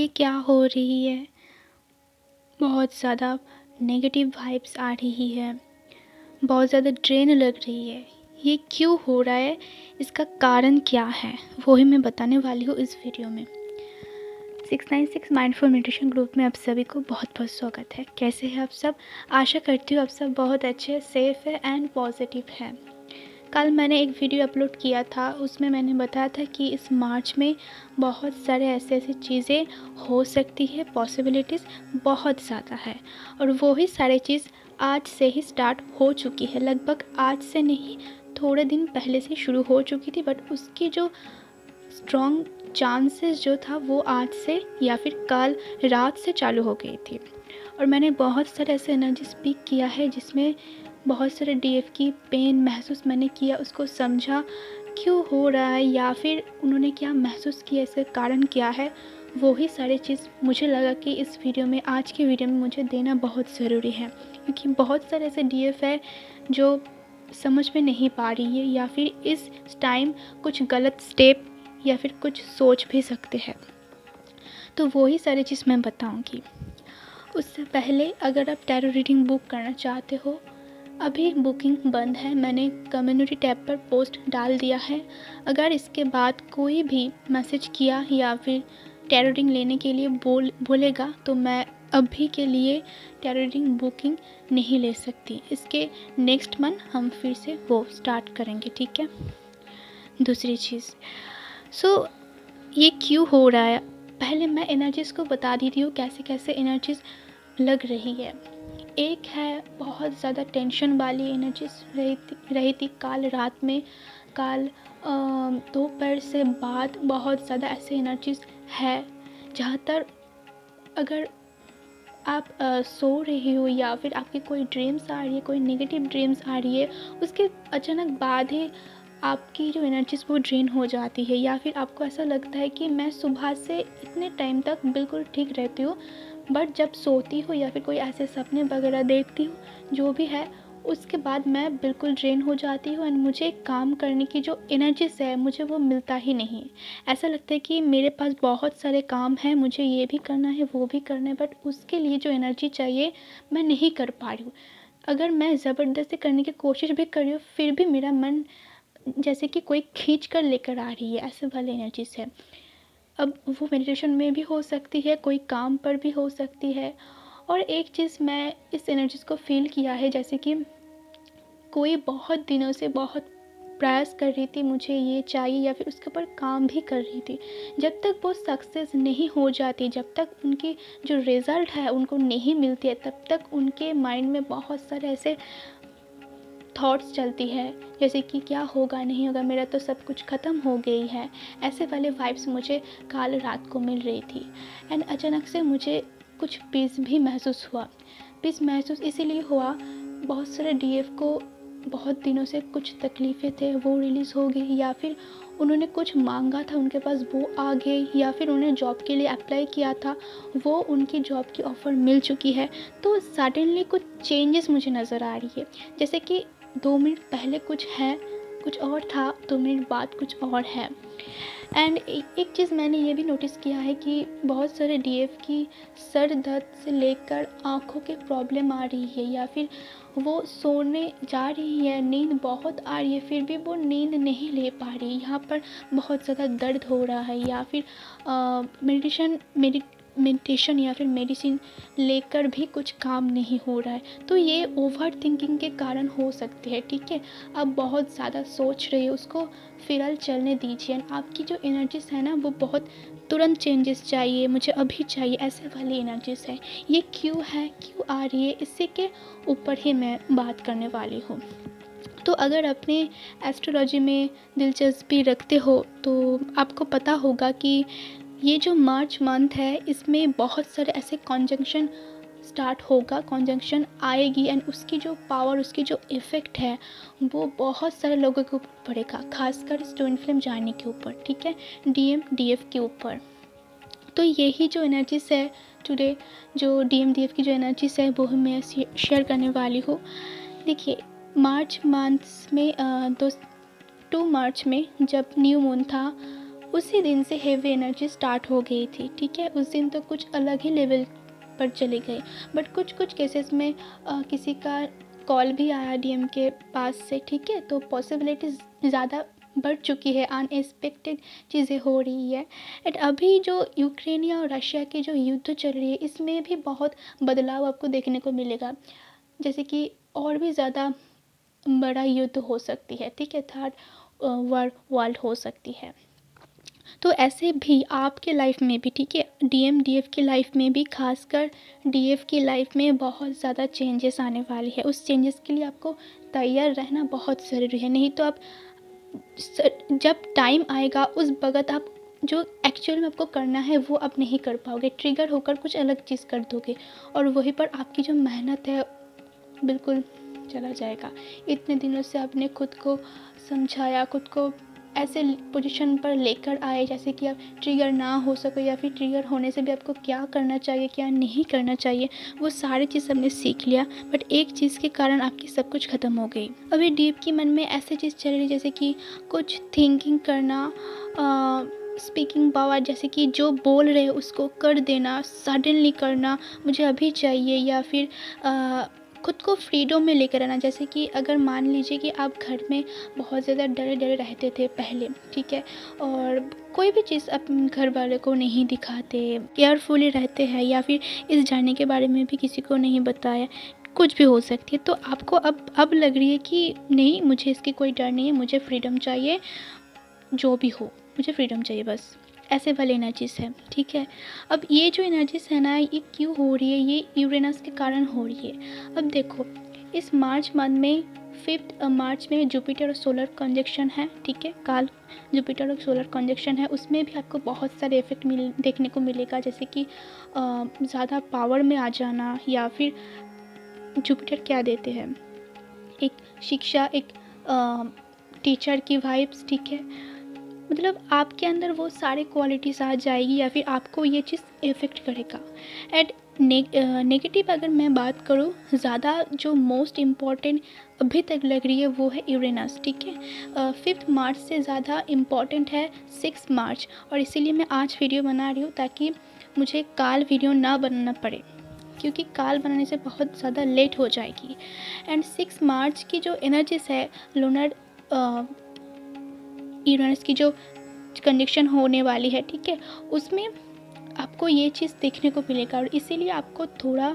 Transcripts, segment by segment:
ये क्या हो रही है? बहुत ज़्यादा नेगेटिव वाइब्स आ रही है, बहुत ज़्यादा ड्रेन लग रही है। ये क्यों हो रहा है? इसका कारण क्या है? वो ही मैं बताने वाली हूँ इस वीडियो में। 696 माइंडफुल मेडिटेशन ग्रुप में आप सभी को बहुत बहुत स्वागत है। कैसे हैं आप सब? आशा करती हूँ आप सब बहुत अच्छे, सेफ़ है एंड पॉजिटिव है। कल मैंने एक वीडियो अपलोड किया था, उसमें मैंने बताया था कि इस मार्च में बहुत सारे ऐसी चीज़ें हो सकती है, पॉसिबिलिटीज़ बहुत ज़्यादा है और वो ही सारी चीज़ आज से ही स्टार्ट हो चुकी है। लगभग आज से नहीं, थोड़े दिन पहले से शुरू हो चुकी थी, बट उसकी जो स्ट्रॉन्ग चांसेस जो था वो आज से या फिर कल रात से चालू हो गई थी। और मैंने बहुत सारे ऐसे एनर्जी स्पीक किया है जिसमें बहुत सारे डीएफ की पेन महसूस मैंने किया, उसको समझा क्यों हो रहा है या फिर उन्होंने क्या महसूस किया, इसका कारण क्या है। वो ही सारी चीज़ मुझे लगा कि इस वीडियो में, आज के वीडियो में मुझे देना बहुत ज़रूरी है, क्योंकि बहुत सारे ऐसे डीएफ है जो समझ में नहीं पा रही है या फिर इस टाइम कुछ गलत स्टेप या फिर कुछ सोच भी सकते हैं। तो वो ही सारी चीज़ मैं बताऊंगी। उससे पहले अगर आप टैरो रीडिंग बुक करना चाहते हो, अभी बुकिंग बंद है। मैंने कम्युनिटी टैब पर पोस्ट डाल दिया है। अगर इसके बाद कोई भी मैसेज किया या फिर टैरो रीडिंग लेने के लिए बोलेगा तो मैं अभी के लिए टैरो रीडिंग बुकिंग नहीं ले सकती। इसके नेक्स्ट मंथ हम फिर से वो स्टार्ट करेंगे, ठीक है। दूसरी चीज़, ये क्यों हो रहा है? पहले मैं एनर्जीज़ को बता देती हूँ कैसे कैसे एनर्जीज़ लग रही है। एक है बहुत ज़्यादा टेंशन वाली एनर्जीज रही थी काल रात में। काल दोपहर से बाद बहुत ज़्यादा ऐसे एनर्जीज है जहाँ तक अगर आप सो रहे हो या फिर आपकी कोई ड्रीम्स आ रही है, कोई नेगेटिव ड्रीम्स आ रही है, उसके अचानक बाद ही आपकी जो एनर्जीज वो ड्रेन हो जाती है या फिर आपको ऐसा लगता है कि मैं सुबह से इतने टाइम तक बिल्कुल ठीक रहती हूँ, बट जब सोती हूँ या फिर कोई ऐसे सपने वगैरह देखती हूँ जो भी है, उसके बाद मैं बिल्कुल ड्रेन हो जाती हूँ एंड मुझे काम करने की जो एनर्जीज है मुझे वो मिलता ही नहीं। ऐसा लगता है कि मेरे पास बहुत सारे काम हैं, मुझे ये भी करना है वो भी करना है, बट उसके लिए जो एनर्जी चाहिए मैं नहीं कर पा रही हूँ। अगर मैं ज़बरदस्ती करने की कोशिश भी कर रही हूँ फिर भी मेरा मन जैसे कि कोई खींच कर लेकर आ रही है, ऐसे वाले एनर्जीज है। अब वो मेडिटेशन में भी हो सकती है, कोई काम पर भी हो सकती है। और एक चीज़ मैं इस एनर्जीज को फील किया है, जैसे कि कोई बहुत दिनों से बहुत प्रयास कर रही थी, मुझे ये चाहिए या फिर उसके ऊपर काम भी कर रही थी। जब तक वो सक्सेस नहीं हो जाती, जब तक उनकी जो रिज़ल्ट है उनको नहीं मिलती है, तब तक उनके माइंड में बहुत सारे ऐसे थॉट्स चलती है, जैसे कि क्या होगा नहीं होगा, मेरा तो सब कुछ ख़त्म हो गई है। ऐसे वाले वाइब्स मुझे कल रात को मिल रही थी एंड अचानक से मुझे कुछ पीस भी महसूस हुआ। पीस महसूस इसीलिए हुआ, बहुत सारे डीएफ को बहुत दिनों से कुछ तकलीफ़ें थे वो रिलीज़ हो गई, या फिर उन्होंने कुछ मांगा था उनके पास वो आ गई, या फिर उन्होंने जॉब के लिए अप्लाई किया था वो उनकी जॉब की ऑफ़र मिल चुकी है। तो सडनली कुछ चेंजेस मुझे नज़र आ रही है, जैसे कि 2 मिनट पहले कुछ है, कुछ और था, 2 मिनट बाद कुछ और है। एंड एक चीज़ मैंने ये भी नोटिस किया है कि बहुत सारे डीएफ की सर दर्द से लेकर आँखों के प्रॉब्लम आ रही है, या फिर वो सोने जा रही है, नींद बहुत आ रही है फिर भी वो नींद नहीं ले पा रही, यहाँ पर बहुत ज़्यादा दर्द हो रहा है, या फिर मेडिटेशन या फिर मेडिसिन लेकर भी कुछ काम नहीं हो रहा है। तो ये ओवर थिंकिंग के कारण हो सकते हैं, ठीक है। आप बहुत ज़्यादा सोच रहे हो, उसको फिलहाल चलने दीजिए। आपकी जो एनर्जीज है ना वो बहुत तुरंत चेंजेस चाहिए, मुझे अभी चाहिए, ऐसे वाली एनर्जीज है। ये क्यों है, क्यों आ रही है, इसी के ऊपर ही मैं बात करने वाली हूँ। तो अगर अपने एस्ट्रोलॉजी में दिलचस्पी रखते हो तो आपको पता होगा कि ये जो मार्च मंथ है इसमें बहुत सारे ऐसे कॉन्जंक्शन स्टार्ट होगा, कॉन्जंक्शन आएगी एंड उसकी जो पावर, उसकी जो इफ़ेक्ट है वो बहुत सारे लोगों के ऊपर पड़ेगा, खासकर इस ट्विन फ्लेम जाने के ऊपर, ठीक है, डीएम डीएफ के ऊपर। तो यही जो एनर्जीज है टुडे, जो डीएम डीएफ की जो एनर्जीज है वो मैं शेयर करने वाली हूँ। देखिए, मार्च मंथ में 2 मार्च में जब न्यू मून था, उसी दिन से हेवी एनर्जी स्टार्ट हो गई थी, ठीक है। उस दिन तो कुछ अलग ही लेवल पर चले गए। बट कुछ कुछ केसेस में किसी का कॉल भी आया डीएम के पास से, ठीक है। तो पॉसिबिलिटीज़ ज़्यादा बढ़ चुकी है, अनएक्सपेक्टेड चीज़ें हो रही है। एंड अभी जो यूक्रेन और रशिया की जो युद्ध चल रही है, इसमें भी बहुत बदलाव आपको देखने को मिलेगा। जैसे कि और भी ज़्यादा बड़ा युद्ध हो सकती है, ठीक है। थर्ड वर्ल्ड हो सकती है। तो ऐसे भी आपके लाइफ में भी, ठीक है, डीएम डीएफ की लाइफ में भी, खासकर डीएफ की लाइफ में बहुत ज़्यादा चेंजेस आने वाली है। उस चेंजेस के लिए आपको तैयार रहना बहुत ज़रूरी है। नहीं तो आप जब टाइम आएगा उस वक़्त आप जो एक्चुअल में आपको करना है वो आप नहीं कर पाओगे, ट्रिगर होकर कुछ अलग चीज़ कर दोगे और वहीं पर आपकी जो मेहनत है बिल्कुल चला जाएगा। इतने दिनों से आपने खुद को समझाया, खुद को ऐसे पोजीशन पर लेकर आए जैसे कि आप ट्रिगर ना हो सको, या फिर ट्रिगर होने से भी आपको क्या करना चाहिए क्या नहीं करना चाहिए, वो सारी चीज़ हमने सीख लिया। बट एक चीज़ के कारण आपकी सब कुछ ख़त्म हो गई। अभी डीप की मन में ऐसी चीज़ चल रही जैसे कि कुछ थिंकिंग करना, स्पीकिंग पावर, जैसे कि जो बोल रहे हो उसको कर देना, सडनली करना, मुझे अभी चाहिए, या फिर खुद को फ्रीडम में लेकर आना। जैसे कि अगर मान लीजिए कि आप घर में बहुत ज़्यादा डरे डरे रहते थे पहले, ठीक है, और कोई भी चीज़ अपने घर वाले को नहीं दिखाते, केयरफुली रहते हैं, या फिर इस जाने के बारे में भी किसी को नहीं बताया, कुछ भी हो सकती है। तो आपको अब लग रही है कि नहीं, मुझे इसकी कोई डर नहीं है, मुझे फ्रीडम चाहिए, जो भी हो मुझे फ्रीडम चाहिए बस। ऐसे वाली एनर्जीज है, ठीक है। अब ये जो एनर्जीज है ना, ये क्यों हो रही है, ये यूरेनस के कारण हो रही है। अब देखो, इस मार्च मंथ में 5 मार्च में जुपिटर और सोलर कंजक्शन है, ठीक है। काल जुपिटर और सोलर कंजक्शन है, उसमें भी आपको बहुत सारे इफेक्ट देखने को मिलेगा। जैसे कि ज़्यादा पावर में आ जाना, या फिर जुपिटर क्या देते हैं, एक शिक्षा, एक टीचर की वाइब्स, ठीक है। मतलब आपके अंदर वो सारे क्वालिटीज़ आ जाएगी, या फिर आपको ये चीज़ इफ़ेक्ट करेगा। एंड नेगेटिव अगर मैं बात करूँ, ज़्यादा जो मोस्ट इम्पॉर्टेंट अभी तक लग रही है वो है यूरेनस, ठीक है। 5 मार्च से ज़्यादा इम्पॉर्टेंट है 6 मार्च, और इसीलिए मैं आज वीडियो बना रही हूँ ताकि मुझे काल वीडियो ना बनाना पड़े, क्योंकि काल बनाने से बहुत ज़्यादा लेट हो जाएगी। एंड 6 मार्च की जो एनर्जीज है, लूनर यूरेनस की जो कंडीशन होने वाली है, ठीक है, उसमें आपको ये चीज़ देखने को मिलेगा। और इसीलिए आपको थोड़ा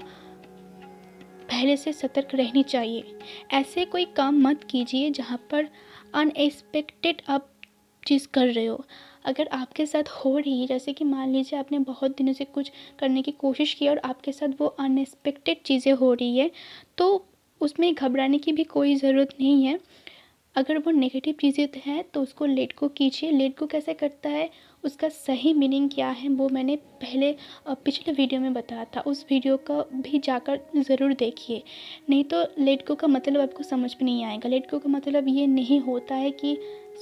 पहले से सतर्क रहनी चाहिए। ऐसे कोई काम मत कीजिए जहाँ पर अनएक्सपेक्टेड आप चीज़ कर रहे हो। अगर आपके साथ हो रही है, जैसे कि मान लीजिए आपने बहुत दिनों से कुछ करने की कोशिश की और आपके साथ वो अनएक्सपेक्टेड चीज़ें हो रही है, तो उसमें घबराने की भी कोई ज़रूरत नहीं है। अगर वो नेगेटिव चीज़ें हैं तो उसको लेट गो कीजिए। लेट गो कैसे करता है, उसका सही मीनिंग क्या है, वो मैंने पहले पिछले वीडियो में बताया था। उस वीडियो का भी जाकर ज़रूर देखिए, नहीं तो लेट गो का मतलब आपको समझ में नहीं आएगा। लेट गो का मतलब ये नहीं होता है कि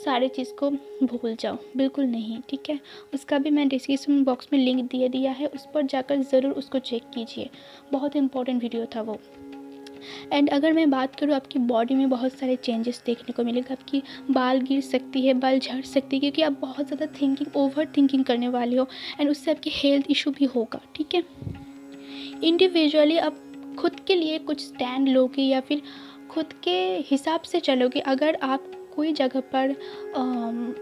सारे चीज़ को भूल जाओ, बिल्कुल नहीं, ठीक है। उसका भी मैं डिस्क्रिप्शन बॉक्स में लिंक दे दिया है, उस पर जाकर ज़रूर उसको चेक कीजिए। बहुत इंपॉर्टेंट वीडियो था वो। एंड अगर मैं बात करूँ, आपकी बॉडी में बहुत सारे चेंजेस देखने को मिलेगा। आपकी बाल गिर सकती है, बाल झड़ सकती है, क्योंकि आप बहुत ज़्यादा ओवर थिंकिंग करने वाले हो, एंड उससे आपकी हेल्थ इशू भी होगा, ठीक है। इंडिविजुअली आप खुद के लिए कुछ स्टैंड लोगे, या फिर खुद के हिसाब से चलोगे। अगर आप कोई जगह पर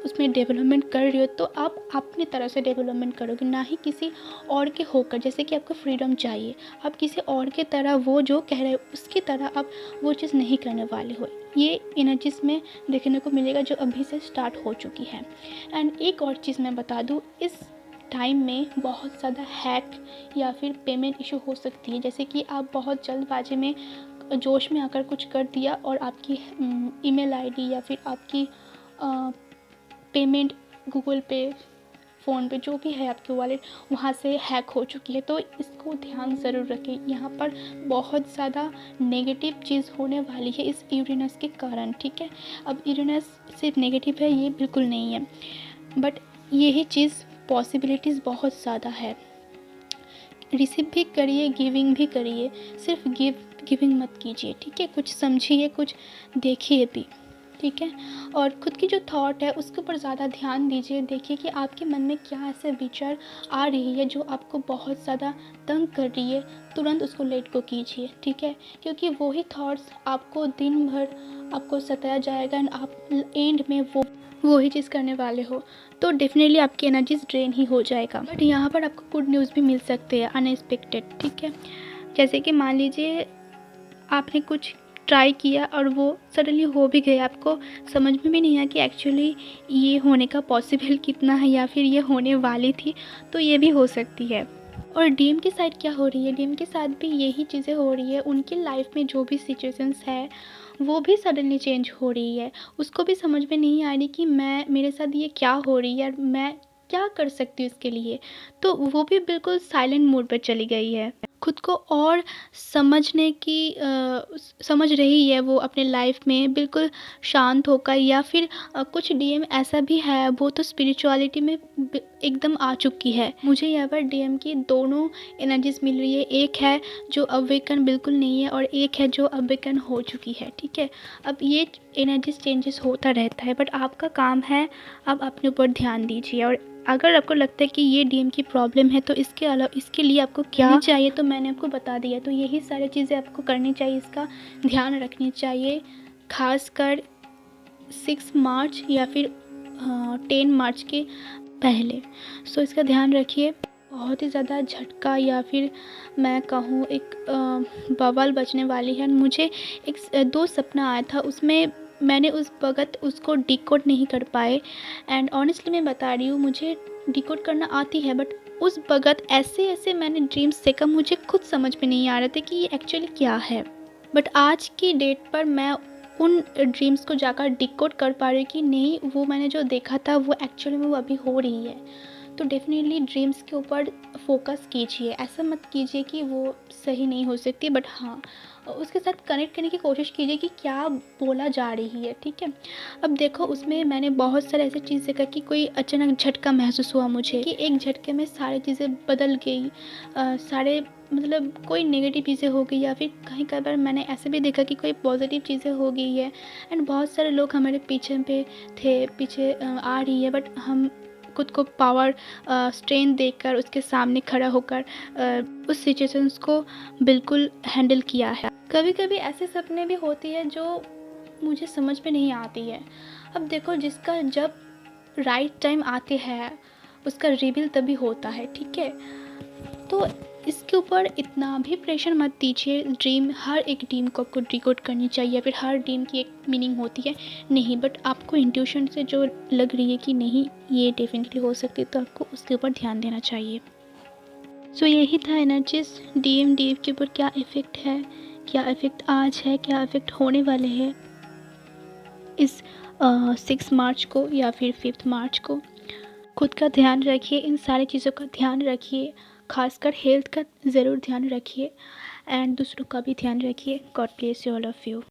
उसमें डेवलपमेंट कर रही हो, तो आप अपनी तरह से डेवलपमेंट करोगे, ना ही किसी और के होकर। जैसे कि आपको फ्रीडम चाहिए, आप किसी और के तरह, वो जो कह रहे हो उसकी तरह आप वो चीज़ नहीं करने वाले हो। ये एनर्जीज में देखने को मिलेगा जो अभी से स्टार्ट हो चुकी है। एंड एक और चीज़ मैं बता दूँ, इस टाइम में बहुत ज़्यादा हैक या फिर पेमेंट इशू हो सकती है। जैसे कि आप बहुत जल्दबाजी में, जोश में आकर कुछ कर दिया, और आपकी ईमेल आईडी या फिर आपकी पेमेंट गूगल पे, फ़ोन पे, जो भी है आपके वॉलेट, वहाँ से हैक हो चुकी है। तो इसको ध्यान ज़रूर रखें। यहाँ पर बहुत ज़्यादा नेगेटिव चीज़ होने वाली है इस यूरेनस के कारण, ठीक है। अब यूरेनस सिर्फ नेगेटिव है ये बिल्कुल नहीं है, बट यही चीज़ पॉसिबिलिटीज़ बहुत ज़्यादा है। रिसीव भी करिए, गिविंग भी करिए, सिर्फ गिविंग मत कीजिए, ठीक है। कुछ समझिए, कुछ देखिए भी। ठीक है। और खुद की जो थॉट है उसके ऊपर ज़्यादा ध्यान दीजिए, देखिए कि आपके मन में क्या ऐसे विचार आ रही है जो आपको बहुत ज़्यादा तंग कर रही है, तुरंत उसको लेट गो कीजिए, ठीक है। क्योंकि वही थॉट्स आपको दिन भर आपको सताया जाएगा एंड आप एंड में वही चीज़ करने वाले हो, तो डेफिनेटली आपकी एनर्जीज ड्रेन ही हो जाएगा। बट यहाँ पर आपको गुड न्यूज़ भी मिल सकते हैं अनएक्सपेक्टेड, ठीक है। जैसे कि मान लीजिए आपने कुछ ट्राई किया और वो सडनली हो भी गया, आपको समझ में भी नहीं आया कि एक्चुअली ये होने का पॉसिबल कितना है या फिर ये होने वाली थी, तो ये भी हो सकती है। और डीएम की साइड क्या हो रही है, डीएम के साथ भी यही चीज़ें हो रही है। उनकी लाइफ में जो भी सिचुएशंस है वो भी सडनली चेंज हो रही है, उसको भी समझ में नहीं आ रही कि मेरे साथ ये क्या हो रही है और मैं क्या कर सकती हूँ इसके लिए। तो वो भी बिल्कुल साइलेंट मोड पर चली गई है, खुद को और समझने की समझ रही है वो अपने लाइफ में बिल्कुल शांत होकर। या फिर कुछ डीएम ऐसा भी है, वो तो स्पिरिचुअलिटी में एकदम आ चुकी है। मुझे यहाँ पर डीएम की दोनों एनर्जीज मिल रही है, एक है जो अवेकन बिल्कुल नहीं है और एक है जो अवेकन हो चुकी है, ठीक है। अब ये एनर्जीज चेंजेस होता रहता है, बट आपका काम है आप अपने ऊपर ध्यान दीजिए। और अगर आपको लगता है कि ये डीएम की प्रॉब्लम है तो इसके लिए आपको क्या चाहिए तो मैंने आपको बता दिया। तो यही सारी चीज़ें आपको करनी चाहिए, इसका ध्यान रखनी चाहिए, खासकर 6 मार्च या फिर 10 मार्च के पहले। सो इसका ध्यान रखिए। बहुत ही ज़्यादा झटका या फिर मैं कहूँ एक बवाल बचने वाली है। मुझे एक 2 सपना आया था, उसमें मैंने उस वक़्त उसको डिकोड नहीं कर पाए। एंड ऑनेस्टली मैं बता रही हूँ, मुझे डिकोड करना आती है, बट उस वक़्त ऐसे मैंने ड्रीम्स देखा, मुझे खुद समझ में नहीं आ रहा था कि ये एक्चुअली क्या है। बट आज की डेट पर मैं उन ड्रीम्स को जाकर डिकोड कर पा रही हूँ कि नहीं, वो मैंने जो देखा था वो एक्चुअली में वो अभी हो रही है। तो डेफिनेटली ड्रीम्स के ऊपर फोकस कीजिए, ऐसा मत कीजिए कि वो सही नहीं हो सकती, बट हाँ उसके साथ कनेक्ट करने की कोशिश कीजिए कि क्या बोला जा रही है, ठीक है। अब देखो उसमें मैंने बहुत सारे ऐसे चीज़ देखा कि कोई अचानक झटका महसूस हुआ मुझे कि एक झटके में सारी चीज़ें बदल गई, सारे मतलब कोई नेगेटिव चीज़ें हो गई या फिर कहीं कई बार मैंने ऐसे भी देखा कि कोई पॉजिटिव चीज़ें हो गई है। एंड बहुत सारे लोग हमारे पीछे आ रही है, बट हम खुद को पावर स्ट्रेंथ देकर उसके सामने खड़ा होकर उस सिचुएशंस को बिल्कुल हैंडल किया है। कभी कभी ऐसे सपने भी होती है जो मुझे समझ में नहीं आती है। अब देखो जिसका जब राइट टाइम आते हैं उसका रिवील तभी होता है, ठीक है। तो इसके ऊपर इतना भी प्रेशर मत दीजिए। हर एक ड्रीम को आपको डिकोड करनी चाहिए या फिर हर ड्रीम की एक मीनिंग होती है, नहीं, बट आपको इंट्यूशन से जो लग रही है कि नहीं ये डेफिनेटली हो सकती है, तो आपको उसके ऊपर ध्यान देना चाहिए। सो यही था एनर्जीज, डीएम के ऊपर क्या इफ़ेक्ट है, क्या इफ़ेक्ट आज है, क्या इफ़ेक्ट होने वाले हैं इस 6 मार्च को या फिर 5 मार्च को। खुद का ध्यान रखिए, इन सारी चीज़ों का ध्यान रखिए, खासकर हेल्थ का ज़रूर ध्यान रखिए एंड दूसरों का भी ध्यान रखिए। God bless you all of you.